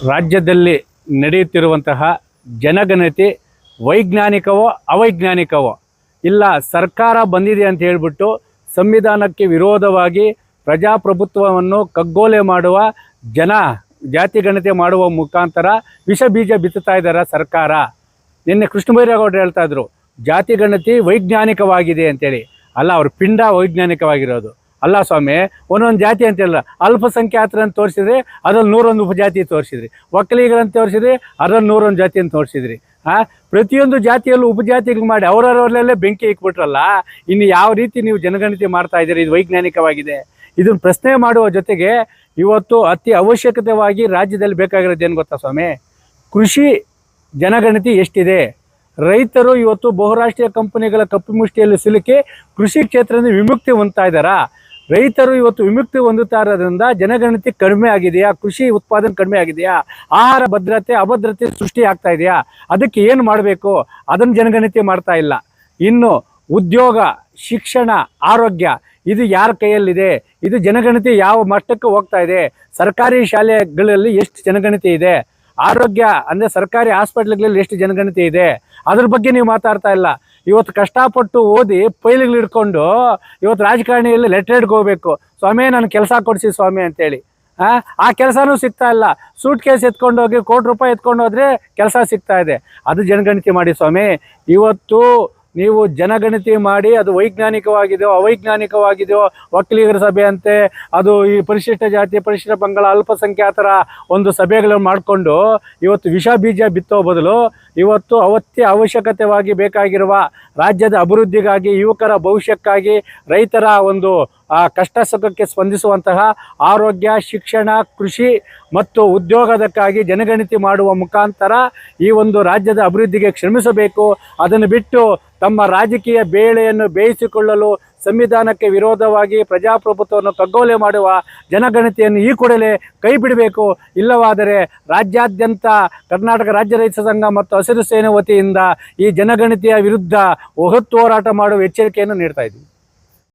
ರಾಜ್ಯದಲ್ಲಿ ನಡೆಯುತ್ತಿರುವಂತಹ ಜನಗಣತಿ ವೈಜ್ಞಾನಿಕವೋ ಅವೈಜ್ಞಾನಿಕವೋ ಇಲ್ಲ ಸರ್ಕಾರ ಬಂದಿದೆ ಅಂತ ಹೇಳಿಬಿಟ್ಟು ಸಂವಿಧಾನಕ್ಕೆ ವಿರೋಧವಾಗಿ ಪ್ರಜಾಪ್ರಭುತ್ವವನ್ನು ಕಗ್ಗೊಲೆ ಮಾಡುವ ಜಾತಿ ಗಣತಿ ಮಾಡುವ ಮುಖಾಂತರ ವಿಷ ಬೀಜ ಬಿತ್ತುತ್ತಾ ಇದ್ದಾರೆ ಸರ್ಕಾರ. ನಿನ್ನೆ ಕೃಷ್ಣ ಬೈರೇಗೌಡರು ಹೇಳ್ತಾ ಇದ್ರು ಜಾತಿ ಗಣತಿ ವೈಜ್ಞಾನಿಕವಾಗಿದೆ ಅಂತೇಳಿ. ಅಲ್ಲ, ಅವ್ರ ಪಿಂಡ ವೈಜ್ಞಾನಿಕವಾಗಿರೋದು ಅಲ್ಲ ಸ್ವಾಮಿ. ಒಂದೊಂದು ಜಾತಿ ಅಂತಿಲ್ಲ, ಅಲ್ಪಸಂಖ್ಯಾತರನ್ನು ತೋರಿಸಿದ್ರಿ, ಅದ್ರಲ್ಲಿ 101 ಉಪಜಾತಿ ತೋರಿಸಿದ್ರಿ, ಒಕ್ಕಲಿಗರನ್ನು ತೋರಿಸಿದ್ರಿ, ಅದ್ರಲ್ಲಿ 101 ಜಾತಿಯನ್ನು ತೋರಿಸಿದ್ರಿ. ಪ್ರತಿಯೊಂದು ಜಾತಿಯಲ್ಲೂ ಉಪಜಾತಿಗಳು ಮಾಡಿ ಅವರವರಲ್ಲೇ ಬೆಂಕಿ ಇಕ್ಬಿಟ್ರಲ್ಲ. ಇನ್ನು ಯಾವ ರೀತಿ ನೀವು ಜನಗಣತಿ ಮಾಡ್ತಾ ಇದ್ದೀರಿ? ಇದು ವೈಜ್ಞಾನಿಕವಾಗಿದೆ? ಇದನ್ನು ಪ್ರಶ್ನೆ ಮಾಡುವ ಜೊತೆಗೆ ಇವತ್ತು ಅತಿ ಅವಶ್ಯಕತೆವಾಗಿ ರಾಜ್ಯದಲ್ಲಿ ಬೇಕಾಗಿರೋದು ಏನು ಗೊತ್ತಾ ಸ್ವಾಮಿ? ಕೃಷಿ ಜನಗಣತಿ ಎಷ್ಟಿದೆ? ರೈತರು ಇವತ್ತು ಬಹುರಾಷ್ಟ್ರೀಯ ಕಂಪನಿಗಳ ಕಪ್ಪು ಮುಷ್ಟಿಯಲ್ಲಿ ಸಿಲುಕಿ ಕೃಷಿ ಕ್ಷೇತ್ರದಿಂದ ವಿಮುಕ್ತಿ ಹೊಂದ್ತಾ ಇದ್ದಾರಾ? ರೈತರು ಇವತ್ತು ವಿಮುಕ್ತಿ ಹೊಂದುತ್ತಾ ಇರೋದ್ರಿಂದ ಜನಗಣತಿ ಕಡಿಮೆ ಆಗಿದೆಯಾ? ಕೃಷಿ ಉತ್ಪಾದನೆ ಕಡಿಮೆ ಆಗಿದೆಯಾ? ಆಹಾರ ಭದ್ರತೆ ಅಭದ್ರತೆ ಸೃಷ್ಟಿ ಆಗ್ತಾ ಇದೆಯಾ? ಅದಕ್ಕೆ ಏನು ಮಾಡಬೇಕು ಅದನ್ನು ಜನಗಣತಿ ಮಾಡ್ತಾ ಇಲ್ಲ. ಇನ್ನು ಉದ್ಯೋಗ, ಶಿಕ್ಷಣ, ಆರೋಗ್ಯ ಇದು ಯಾರ ಕೈಯಲ್ಲಿದೆ? ಇದು ಜನಗಣತಿ ಯಾವ ಮಟ್ಟಕ್ಕೆ ಹೋಗ್ತಾ ಇದೆ? ಸರ್ಕಾರಿ ಶಾಲೆಗಳಲ್ಲಿ ಎಷ್ಟು ಜನಗಣತಿ ಇದೆ? ಆರೋಗ್ಯ ಅಂದರೆ ಸರ್ಕಾರಿ ಹಾಸ್ಪಿಟ್ಲ್ಗಳಲ್ಲಿ ಎಷ್ಟು ಜನಗಣತಿ ಇದೆ? ಅದ್ರ ಬಗ್ಗೆ ನೀವು ಮಾತಾಡ್ತಾ ಇಲ್ಲ. ಇವತ್ತು ಕಷ್ಟಪಟ್ಟು ಓದಿ ಫೈಲ್ಗಳು ಹಿಡ್ಕೊಂಡು ಇವತ್ತು ರಾಜಕಾರಣಿಯಲ್ಲಿ ಲೆಟ್ರೇಡ್ಗೆ ಹೋಗ್ಬೇಕು, ಸ್ವಾಮಿ ನಾನು ಕೆಲಸ ಕೊಡಿಸಿ ಸ್ವಾಮಿ ಅಂತೇಳಿ. ಆ ಕೆಲಸನೂ ಸಿಗ್ತಾ ಇಲ್ಲ. ಸೂಟ್ ಕೇಸ್ ಎತ್ಕೊಂಡೋಗಿ ₹1,00,00,000 ಎತ್ಕೊಂಡು ಹೋದರೆ ಕೆಲಸ ಸಿಗ್ತಾ ಇದೆ. ಅದು ಜನಗಣತಿ ಮಾಡಿ ಸ್ವಾಮಿ. ಇವತ್ತು ನೀವು ಜನಗಣತಿ ಮಾಡಿ ಅದು ವೈಜ್ಞಾನಿಕವಾಗಿದೆಯೋ ಅವೈಜ್ಞಾನಿಕವಾಗಿದೆಯೋ, ಒಕ್ಕಲಿಗರ ಸಭೆ ಅಂತೆ ಅದು ಈ ಪರಿಶಿಷ್ಟ ಜಾತಿ ಪರಿಶಿಷ್ಟ ಪಂಗಡ ಅಲ್ಪಸಂಖ್ಯಾತರ ಒಂದು ಸಭೆಗಳನ್ನು ಮಾಡಿಕೊಂಡು ಇವತ್ತು ವಿಷ ಬೀಜ ಬಿತ್ತೋ ಬದಲು ಇವತ್ತು ಅವಶ್ಯಕತೆವಾಗಿ ಬೇಕಾಗಿರುವ ರಾಜ್ಯದ ಅಭಿವೃದ್ಧಿಗಾಗಿ, ಯುವಕರ ಭವಿಷ್ಯಕ್ಕಾಗಿ, ರೈತರ ಒಂದು ಕಷ್ಟ ಸುಖಕ್ಕೆ ಸ್ಪಂದಿಸುವಂತಹ ಆರೋಗ್ಯ, ಶಿಕ್ಷಣ, ಕೃಷಿ ಮತ್ತು ಉದ್ಯೋಗದಕ್ಕಾಗಿ ಜನಗಣತಿ ಮಾಡುವ ಮುಖಾಂತರ ಈ ಒಂದು ರಾಜ್ಯದ ಅಭಿವೃದ್ಧಿಗೆ ಶ್ರಮಿಸಬೇಕು. ಅದನ್ನು ಬಿಟ್ಟು ತಮ್ಮ ರಾಜಕೀಯ ಬೇಳೆಯನ್ನು ಬೇಯಿಸಿಕೊಳ್ಳಲು ಸಂವಿಧಾನಕ್ಕೆ ವಿರೋಧವಾಗಿ ಪ್ರಜಾಪ್ರಭುತ್ವವನ್ನು ಕಗ್ಗೊಲೆ ಮಾಡುವ ಜನಗಣತಿಯನ್ನು ಈ ಕೂಡಲೇ ಕೈ ಬಿಡಬೇಕು. ಇಲ್ಲವಾದರೆ ರಾಜ್ಯಾದ್ಯಂತ ಕರ್ನಾಟಕ ರಾಜ್ಯ ರೈತ ಸಂಘ ಮತ್ತು ಹಸಿರು ಸೇನೆ ವತಿಯಿಂದ ಈ ಜನಗಣತಿಯ ವಿರುದ್ಧ ಹೋರಾಟ ಮಾಡುವ ಎಚ್ಚರಿಕೆಯನ್ನು ನೀಡ್ತಾ ಇದ್ದೀವಿ.